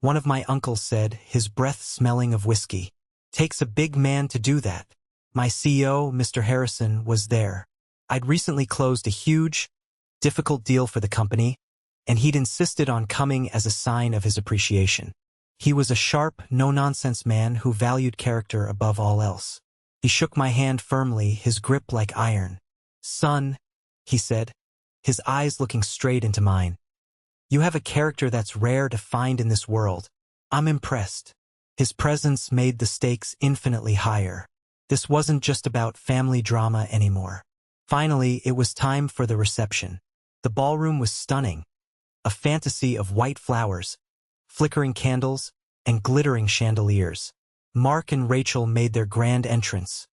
one of my uncles said, his breath smelling of whiskey. "Takes a big man to do that." My CEO, Mr. Harrison, was there. I'd recently closed a huge, difficult deal for the company, and he'd insisted on coming as a sign of his appreciation. He was a sharp, no-nonsense man who valued character above all else. He shook my hand firmly, his grip like iron. "Son," he said, his eyes looking straight into mine, "you have a character that's rare to find in this world. I'm impressed." His presence made the stakes infinitely higher. This wasn't just about family drama anymore. Finally, it was time for the reception. The ballroom was stunning, a fantasy of white flowers, flickering candles, and glittering chandeliers. Mark and Rachel made their grand entrance,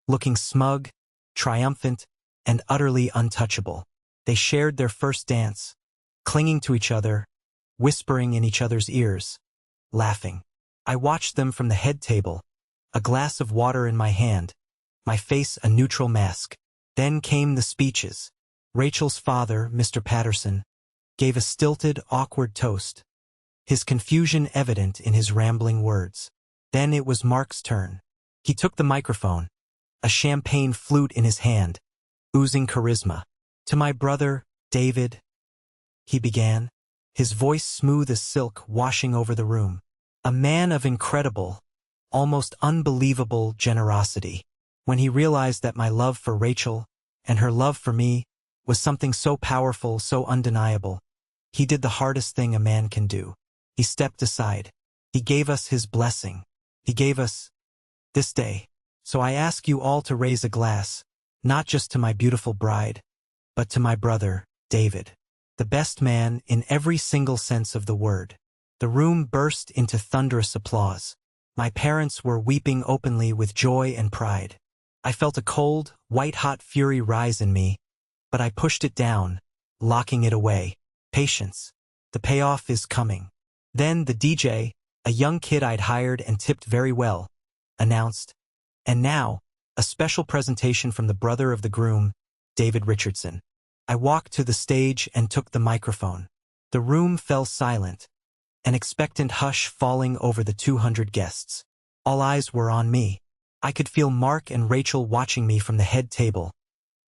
looking smug, triumphant, and utterly untouchable. They shared their first dance, clinging to each other, whispering in each other's ears, laughing. I watched them from the head table, a glass of water in my hand, my face a neutral mask. Then came the speeches. Rachel's father, Mr. Patterson, gave a stilted, awkward toast, his confusion evident in his rambling words. Then it was Mark's turn. He took the microphone, a champagne flute in his hand, oozing charisma. "To my brother, David," he began, his voice smooth as silk washing over the room. "A man of incredible, almost unbelievable generosity. When he realized that my love for Rachel and her love for me was something so powerful, so undeniable, he did the hardest thing a man can do. He stepped aside. He gave us his blessing. He gave us this day. So I ask you all to raise a glass, not just to my beautiful bride, but to my brother, David, the best man in every single sense of the word." The room burst into thunderous applause. My parents were weeping openly with joy and pride. I felt a cold, white-hot fury rise in me, but I pushed it down, locking it away. Patience. The payoff is coming. Then the DJ, a young kid I'd hired and tipped very well, announced, "And now, a special presentation from the brother of the groom, David Richardson." I walked to the stage and took the microphone. The room fell silent, an expectant hush falling over the 200 guests. All eyes were on me. I could feel Mark and Rachel watching me from the head table,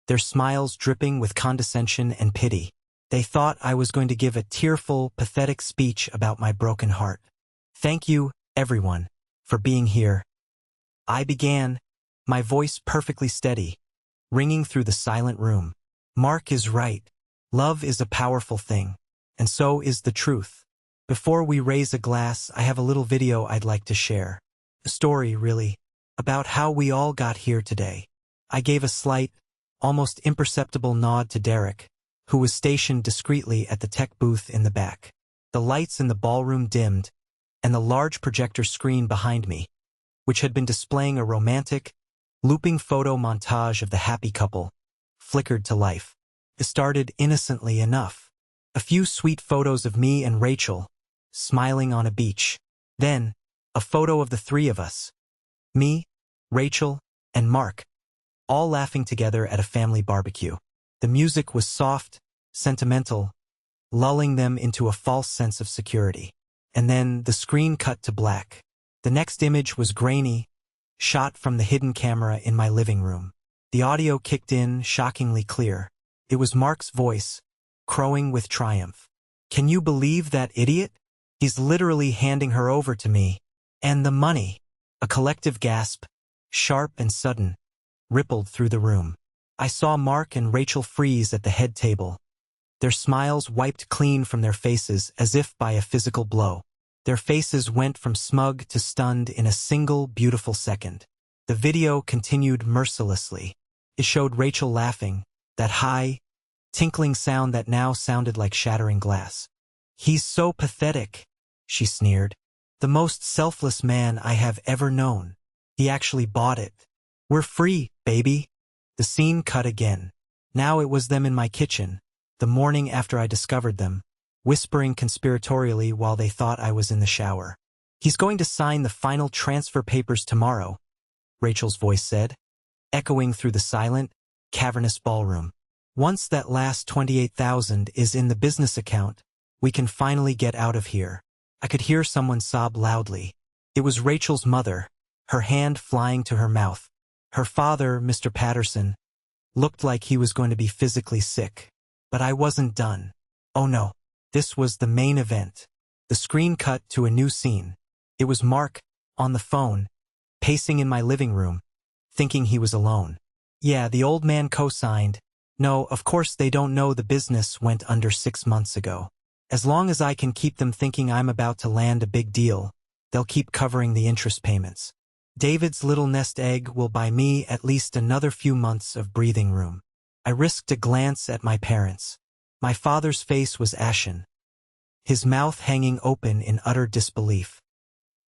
their smiles dripping with condescension and pity. They thought I was going to give a tearful, pathetic speech about my broken heart. "Thank you, everyone, for being here," I began, my voice perfectly steady, ringing through the silent room. "Mark is right. Love is a powerful thing, and so is the truth. Before we raise a glass, I have a little video I'd like to share. A story, really, about how we all got here today." I gave a slight, almost imperceptible nod to Derek, who was stationed discreetly at the tech booth in the back. The lights in the ballroom dimmed, and the large projector screen behind me, which had been displaying a romantic, looping photo montage of the happy couple, flickered to life. It started innocently enough. A few sweet photos of me and Rachel, smiling on a beach. Then, a photo of the three of us. Me, Rachel, and Mark, all laughing together at a family barbecue. The music was soft, sentimental, lulling them into a false sense of security. And then the screen cut to black. The next image was grainy, shot from the hidden camera in my living room. The audio kicked in, shockingly clear. It was Mark's voice, crowing with triumph. "Can you believe that idiot? He's literally handing her over to me. And the money." A collective gasp, sharp and sudden, rippled through the room. I saw Mark and Rachel freeze at the head table, their smiles wiped clean from their faces as if by a physical blow. Their faces went from smug to stunned in a single beautiful second. The video continued mercilessly. It showed Rachel laughing, that high, tinkling sound that now sounded like shattering glass. "He's so pathetic," she sneered. "The most selfless man I have ever known. He actually bought it. We're free, baby." The scene cut again. Now it was them in my kitchen, the morning after I discovered them, whispering conspiratorially while they thought I was in the shower. "He's going to sign the final transfer papers tomorrow," Rachel's voice said, echoing through the silent, cavernous ballroom. "Once that last 28,000 is in the business account, we can finally get out of here." I could hear someone sob loudly. It was Rachel's mother, her hand flying to her mouth. Her father, Mr. Patterson, looked like he was going to be physically sick. But I wasn't done. Oh no, this was the main event. The screen cut to a new scene. It was Mark, on the phone, pacing in my living room, thinking he was alone. Yeah, the old man co-signed. No, of course they don't know the business went under 6 months ago. As long as I can keep them thinking I'm about to land a big deal, they'll keep covering the interest payments. David's little nest egg will buy me at least another few months of breathing room. I risked a glance at my parents. My father's face was ashen, his mouth hanging open in utter disbelief.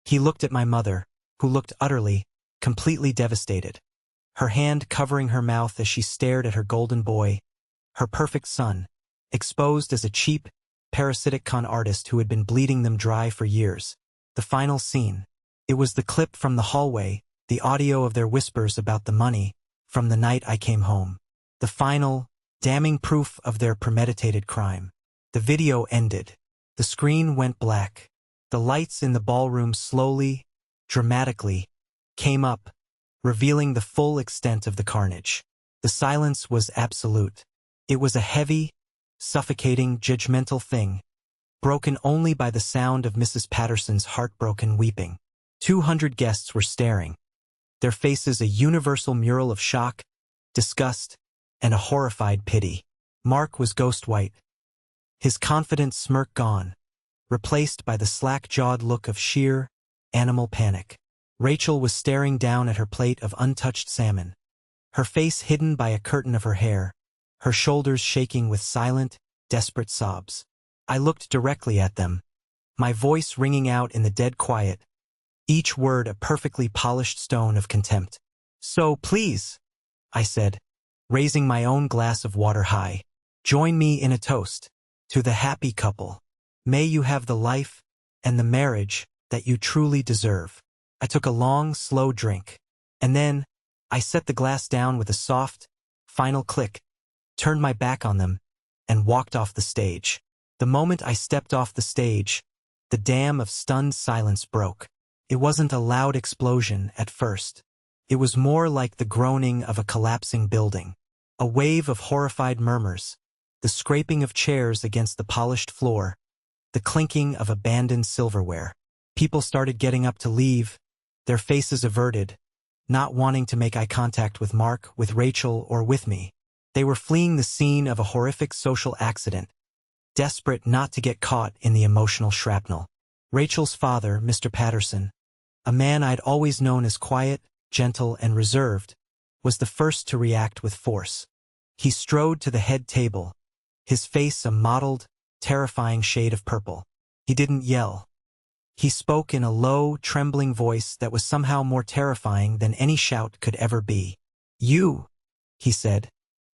He looked at my mother, who looked utterly, completely devastated, her hand covering her mouth as she stared at her golden boy, her perfect son, exposed as a cheap, parasitic con artist who had been bleeding them dry for years. The final scene. It was the clip from the hallway, the audio of their whispers about the money, from the night I came home. The final, damning proof of their premeditated crime. The video ended. The screen went black. The lights in the ballroom slowly, dramatically, came up, revealing the full extent of the carnage. The silence was absolute. It was a heavy, suffocating, judgmental thing, broken only by the sound of Mrs. Patterson's heartbroken weeping. 200 guests were staring, their faces a universal mural of shock, disgust, and a horrified pity. Mark was ghost white, his confident smirk gone, replaced by the slack-jawed look of sheer, animal panic. Rachel was staring down at her plate of untouched salmon, her face hidden by a curtain of her hair, her shoulders shaking with silent, desperate sobs. I looked directly at them, my voice ringing out in the dead quiet, each word a perfectly polished stone of contempt. "So, please," I said, raising my own glass of water high, "join me in a toast. To the happy couple. May you have the life and the marriage that you truly deserve." I took a long, slow drink, and then I set the glass down with a soft, final click, turned my back on them, and walked off the stage. The moment I stepped off the stage, the dam of stunned silence broke. It wasn't a loud explosion at first. It was more like the groaning of a collapsing building. A wave of horrified murmurs, the scraping of chairs against the polished floor, the clinking of abandoned silverware. People started getting up to leave, their faces averted, not wanting to make eye contact with Mark, with Rachel, or with me. They were fleeing the scene of a horrific social accident, desperate not to get caught in the emotional shrapnel. Rachel's father, Mr. Patterson, a man I'd always known as quiet, gentle, and reserved, was the first to react with force. He strode to the head table, his face a mottled, terrifying shade of purple. He didn't yell. He spoke in a low, trembling voice that was somehow more terrifying than any shout could ever be. "You," he said,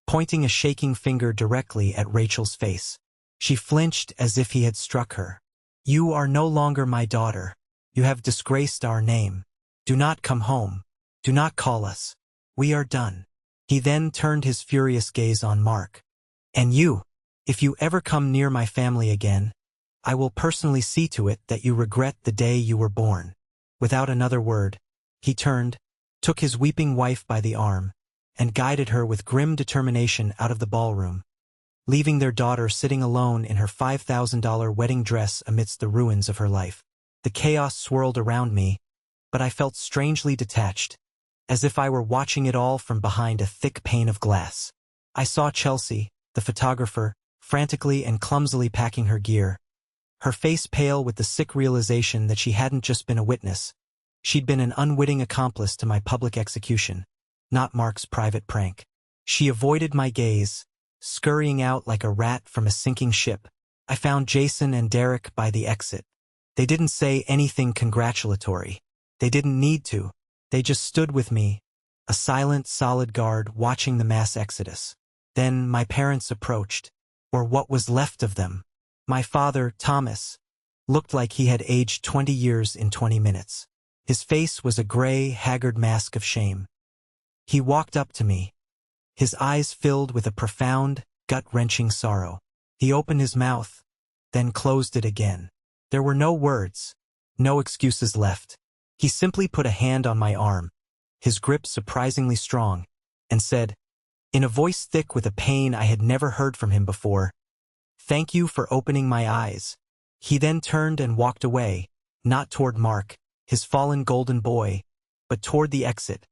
pointing a shaking finger directly at Rachel's face. She flinched as if he had struck her. "You are no longer my daughter. You have disgraced our name. Do not come home. Do not call us. We are done." He then turned his furious gaze on Mark. "And you, if you ever come near my family again, I will personally see to it that you regret the day you were born." Without another word, he turned, took his weeping wife by the arm, and guided her with grim determination out of the ballroom, leaving their daughter sitting alone in her $5,000 wedding dress amidst the ruins of her life. The chaos swirled around me, but I felt strangely detached, as if I were watching it all from behind a thick pane of glass. I saw Chelsea, the photographer, frantically and clumsily packing her gear, her face pale with the sick realization that she hadn't just been a witness. She'd been an unwitting accomplice to my public execution, not Mark's private prank. She avoided my gaze, scurrying out like a rat from a sinking ship. I found Jason and Derek by the exit. They didn't say anything congratulatory. They didn't need to. They just stood with me, a silent, solid guard watching the mass exodus. Then my parents approached, or what was left of them. My father, Thomas, looked like he had aged 20 years in 20 minutes. His face was a gray, haggard mask of shame. He walked up to me, his eyes filled with a profound, gut-wrenching sorrow. He opened his mouth, then closed it again. There were no words, no excuses left. He simply put a hand on my arm, his grip surprisingly strong, and said, in a voice thick with a pain I had never heard from him before, "Thank you for opening my eyes." He then turned and walked away, not toward Mark, his fallen golden boy, but toward the exit,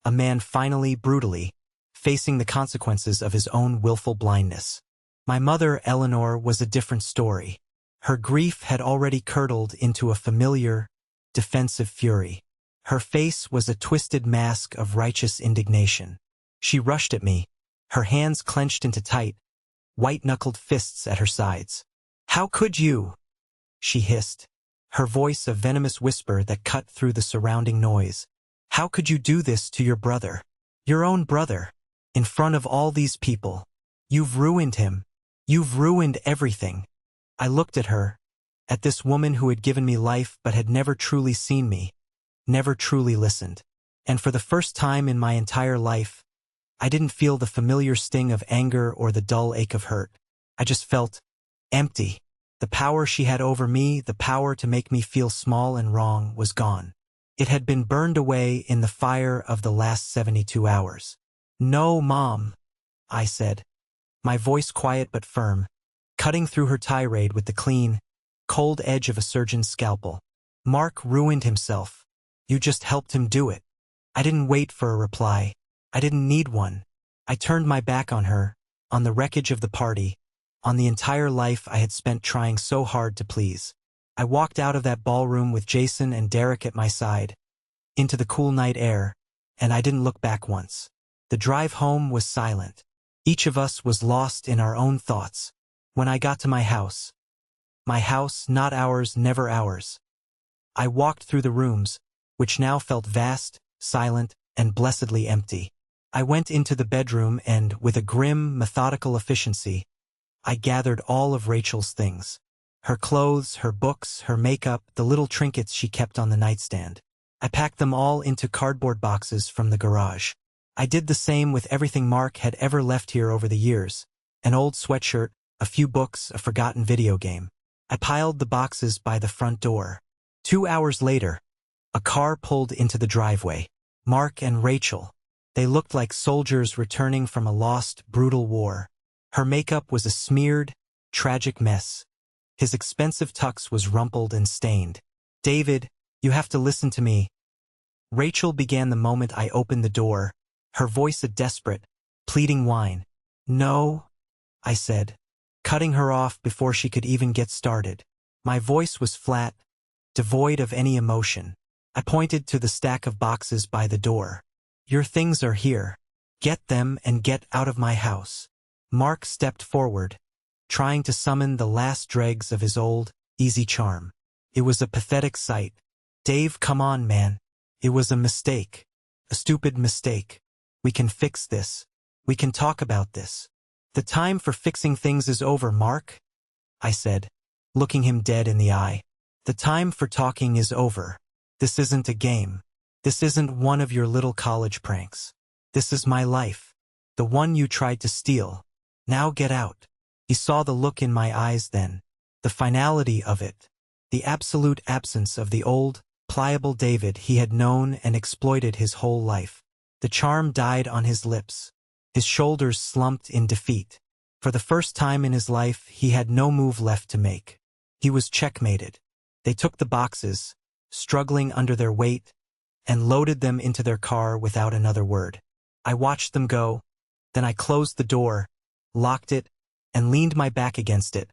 a man finally, brutally, facing the consequences of his own willful blindness. My mother, Eleanor, was a different story. Her grief had already curdled into a familiar, defensive fury. Her face was a twisted mask of righteous indignation. She rushed at me, her hands clenched into tight, white-knuckled fists at her sides. "How could you?" she hissed, her voice a venomous whisper that cut through the surrounding noise. "How could you do this to your brother? Your own brother, in front of all these people? You've ruined him. You've ruined everything." I looked at her, at this woman who had given me life but had never truly seen me, never truly listened. And for the first time in my entire life, I didn't feel the familiar sting of anger or the dull ache of hurt. I just felt empty. The power she had over me, the power to make me feel small and wrong, was gone. It had been burned away in the fire of the last 72 hours. "No, Mom," I said, my voice quiet but firm, cutting through her tirade with the clean, cold edge of a surgeon's scalpel. "Mark ruined himself. You just helped him do it." I didn't wait for a reply. I didn't need one. I turned my back on her, on the wreckage of the party, on the entire life I had spent trying so hard to please. I walked out of that ballroom with Jason and Derek at my side, into the cool night air, and I didn't look back once. The drive home was silent. Each of us was lost in our own thoughts. When I got to my house, not ours, never ours, I walked through the rooms, which now felt vast, silent, and blessedly empty. I went into the bedroom and, with a grim, methodical efficiency, I gathered all of Rachel's things. Her clothes, her books, her makeup, the little trinkets she kept on the nightstand. I packed them all into cardboard boxes from the garage. I did the same with everything Mark had ever left here over the years. An old sweatshirt, a few books, a forgotten video game. I piled the boxes by the front door. 2 hours later, a car pulled into the driveway. Mark and Rachel. They looked like soldiers returning from a lost, brutal war. Her makeup was a smeared, tragic mess. His expensive tux was rumpled and stained. "David, you have to listen to me." Rachel began the moment I opened the door, her voice a desperate, pleading whine. "No," I said, cutting her off before she could even get started. My voice was flat, devoid of any emotion. I pointed to the stack of boxes by the door. "Your things are here. Get them and get out of my house." Mark stepped forward, trying to summon the last dregs of his old, easy charm. It was a pathetic sight. "Dave, come on, man. It was a mistake. A stupid mistake. We can fix this. We can talk about this." "The time for fixing things is over, Mark," I said, looking him dead in the eye. "The time for talking is over. This isn't a game. This isn't one of your little college pranks. This is my life. The one you tried to steal. Now get out." He saw the look in my eyes then, the finality of it, the absolute absence of the old, pliable David he had known and exploited his whole life. The charm died on his lips. His shoulders slumped in defeat. For the first time in his life, he had no move left to make. He was checkmated. They took the boxes, struggling under their weight, and loaded them into their car without another word. I watched them go, then I closed the door, locked it, and leaned my back against it,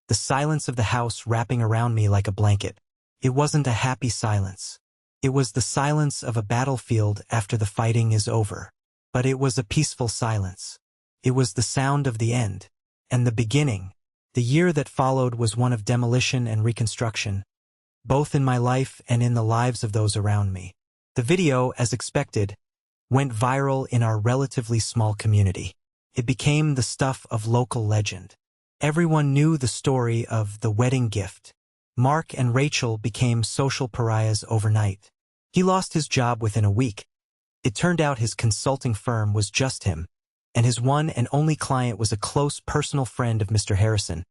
the silence of the house wrapping around me like a blanket. It wasn't a happy silence. It was the silence of a battlefield after the fighting is over. But it was a peaceful silence. It was the sound of the end. And the beginning. The year that followed was one of demolition and reconstruction, both in my life and in the lives of those around me. The video, as expected, went viral in our relatively small community. It became the stuff of local legend. Everyone knew the story of the wedding gift. Mark and Rachel became social pariahs overnight. He lost his job within a week. It turned out his consulting firm was just him, and his one and only client was a close personal friend of Mr. Harrison,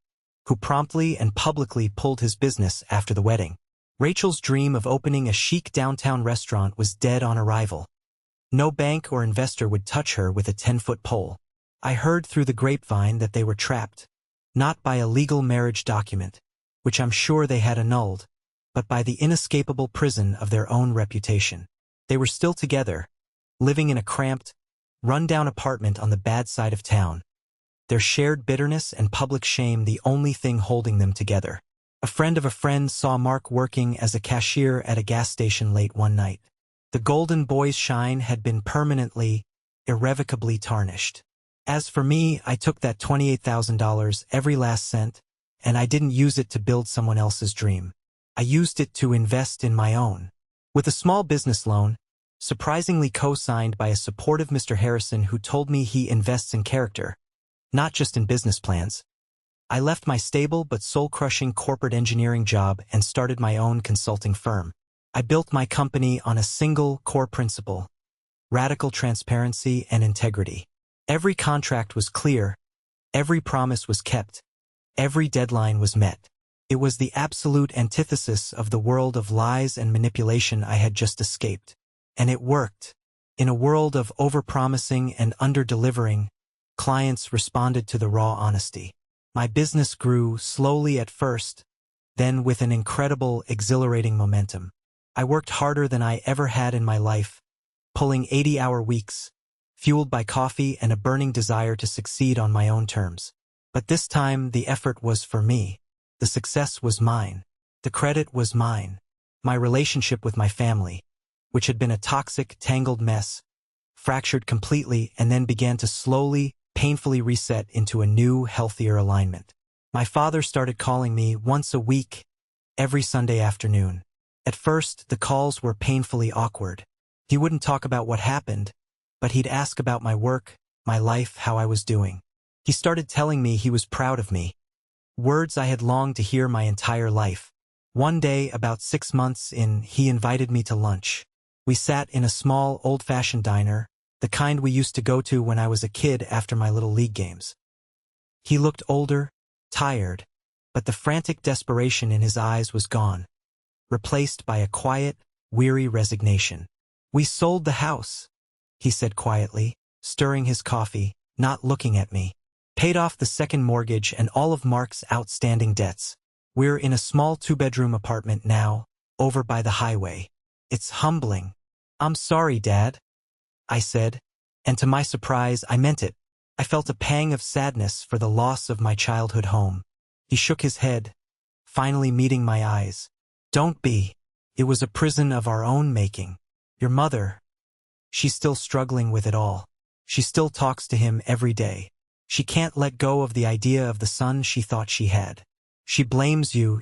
who promptly and publicly pulled his business after the wedding. Rachel's dream of opening a chic downtown restaurant was dead on arrival. No bank or investor would touch her with a 10-foot pole. I heard through the grapevine that they were trapped, not by a legal marriage document, which I'm sure they had annulled, but by the inescapable prison of their own reputation. They were still together, living in a cramped, run-down apartment on the bad side of town, their shared bitterness and public shame the only thing holding them together. A friend of a friend saw Mark working as a cashier at a gas station late one night. The golden boy's shine had been permanently, irrevocably tarnished. As for me, I took that $28,000, every last cent, and I didn't use it to build someone else's dream. I used it to invest in my own. With a small business loan, surprisingly co-signed by a supportive Mr. Harrison who told me he invests in character, not just in business plans, I left my stable but soul-crushing corporate engineering job and started my own consulting firm. I built my company on a single core principle: radical transparency and integrity. Every contract was clear, every promise was kept, every deadline was met. It was the absolute antithesis of the world of lies and manipulation I had just escaped. And it worked. In a world of overpromising and under-delivering, clients responded to the raw honesty. My business grew slowly at first, then with an incredible, exhilarating momentum. I worked harder than I ever had in my life, pulling 80-hour weeks, fueled by coffee and a burning desire to succeed on my own terms. But this time, the effort was for me. The success was mine. The credit was mine. My relationship with my family, which had been a toxic, tangled mess, fractured completely and then began to slowly, painfully reset into a new, healthier alignment. My father started calling me once a week, every Sunday afternoon. At first, the calls were painfully awkward. He wouldn't talk about what happened, but he'd ask about my work, my life, how I was doing. He started telling me he was proud of me, words I had longed to hear my entire life. One day, about 6 months in, he invited me to lunch. We sat in a small, old-fashioned diner, the kind we used to go to when I was a kid after my little league games. He looked older, tired, but the frantic desperation in his eyes was gone, replaced by a quiet, weary resignation. "We sold the house," he said quietly, stirring his coffee, not looking at me. "Paid off the second mortgage and all of Mark's outstanding debts. We're in a small 2-bedroom apartment now, over by the highway. It's humbling." "I'm sorry, Dad," I said, and to my surprise, I meant it. I felt a pang of sadness for the loss of my childhood home. He shook his head, finally meeting my eyes. "Don't be. It was a prison of our own making. Your mother, she's still struggling with it all. She still talks to him every day. She can't let go of the idea of the son she thought she had. She blames you,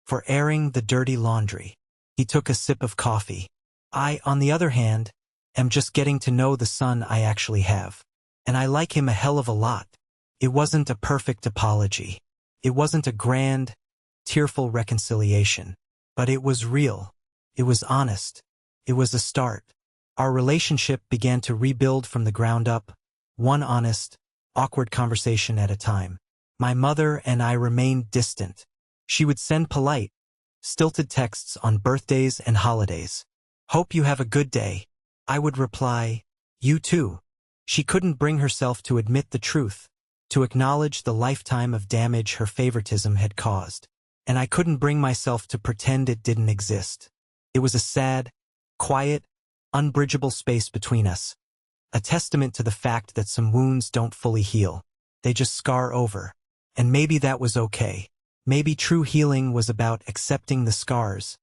for airing the dirty laundry." He took a sip of coffee. "I, on the other hand, am just getting to know the son I actually have. And I like him a hell of a lot." It wasn't a perfect apology. It wasn't a grand, tearful reconciliation. But it was real. It was honest. It was a start. Our relationship began to rebuild from the ground up, one honest, awkward conversation at a time. My mother and I remained distant. She would send polite, stilted texts on birthdays and holidays. "Hope you have a good day." I would reply, "You too." She couldn't bring herself to admit the truth, to acknowledge the lifetime of damage her favoritism had caused. And I couldn't bring myself to pretend it didn't exist. It was a sad, quiet, unbridgeable space between us, a testament to the fact that some wounds don't fully heal. they just scar over. And maybe that was okay. Maybe true healing was about accepting the scars,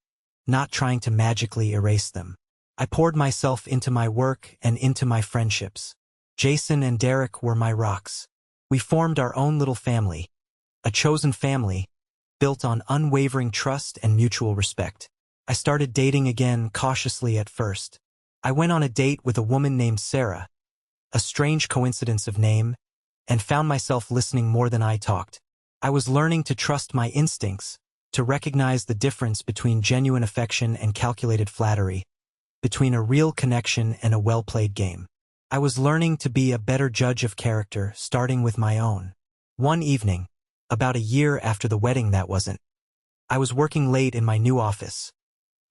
not trying to magically erase them. I poured myself into my work and into my friendships. Jason and Derek were my rocks. We formed our own little family, a chosen family, built on unwavering trust and mutual respect. I started dating again cautiously at first. I went on a date with a woman named Sarah, a strange coincidence of name, and found myself listening more than I talked. I was learning to trust my instincts, to recognize the difference between genuine affection and calculated flattery, between a real connection and a well-played game. I was learning to be a better judge of character, starting with my own. One evening, about a year after the wedding that wasn't, I was working late in my new office,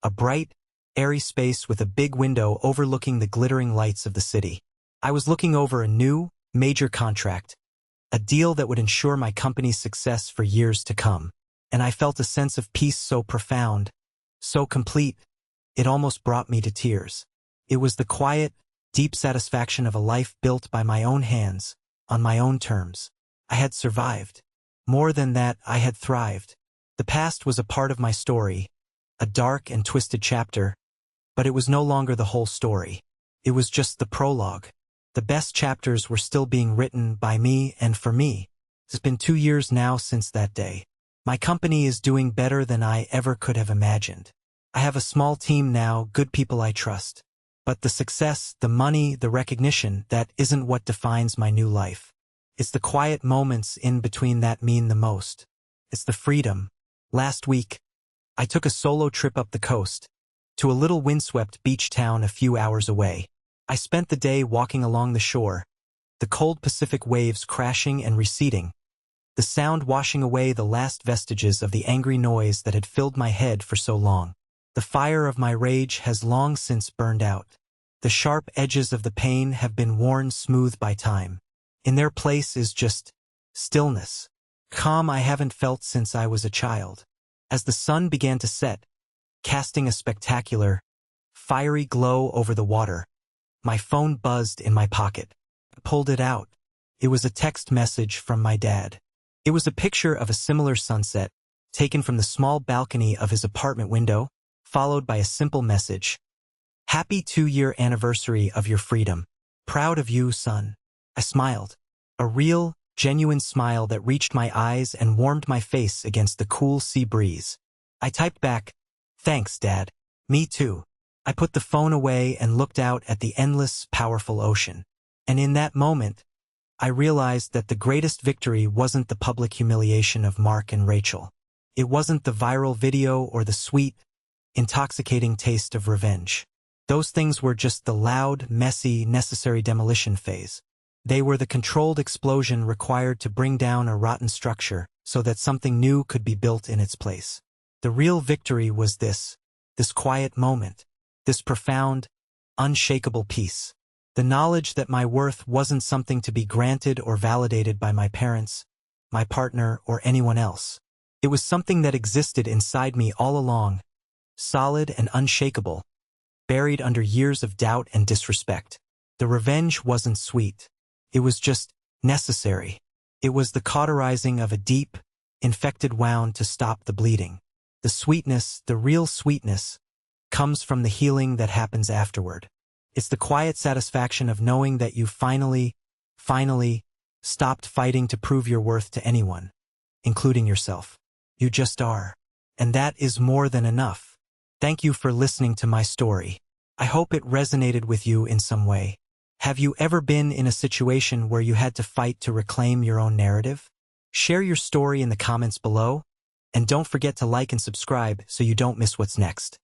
a bright, airy space with a big window overlooking the glittering lights of the city. I was looking over a new, major contract, a deal that would ensure my company's success for years to come, and I felt a sense of peace so profound, so complete, it almost brought me to tears. It was the quiet, deep satisfaction of a life built by my own hands, on my own terms. I had survived. More than that, I had thrived. The past was a part of my story, a dark and twisted chapter, but it was no longer the whole story. It was just the prologue. The best chapters were still being written by me and for me. It's been 2 years now since that day. My company is doing better than I ever could have imagined. I have a small team now, good people I trust. But the success, the money, the recognition, that isn't what defines my new life. It's the quiet moments in between that mean the most. It's the freedom. Last week, I took a solo trip up the coast, to a little windswept beach town a few hours away. I spent the day walking along the shore, the cold Pacific waves crashing and receding, the sound washing away the last vestiges of the angry noise that had filled my head for so long. The fire of my rage has long since burned out. The sharp edges of the pain have been worn smooth by time. In their place is just stillness, calm I haven't felt since I was a child. As the sun began to set, casting a spectacular, fiery glow over the water, my phone buzzed in my pocket. I pulled it out. It was a text message from my dad. It was a picture of a similar sunset, taken from the small balcony of his apartment window, followed by a simple message. Happy 2-year anniversary of your freedom. Proud of you, son. I smiled. A real, genuine smile that reached my eyes and warmed my face against the cool sea breeze. I typed back, thanks, Dad. Me too. I put the phone away and looked out at the endless, powerful ocean. And in that moment, I realized that the greatest victory wasn't the public humiliation of Mark and Rachel. It wasn't the viral video or the sweet, intoxicating taste of revenge. Those things were just the loud, messy, necessary demolition phase. They were the controlled explosion required to bring down a rotten structure so that something new could be built in its place. The real victory was this quiet moment, this profound, unshakable peace. The knowledge that my worth wasn't something to be granted or validated by my parents, my partner, or anyone else. It was something that existed inside me all along, solid and unshakable, buried under years of doubt and disrespect. The revenge wasn't sweet. It was just necessary. It was the cauterizing of a deep, infected wound to stop the bleeding. The sweetness, the real sweetness, comes from the healing that happens afterward. It's the quiet satisfaction of knowing that you finally stopped fighting to prove your worth to anyone, including yourself. You just are. And that is more than enough. Thank you for listening to my story. I hope it resonated with you in some way. Have you ever been in a situation where you had to fight to reclaim your own narrative? Share your story in the comments below, and don't forget to like and subscribe so you don't miss what's next.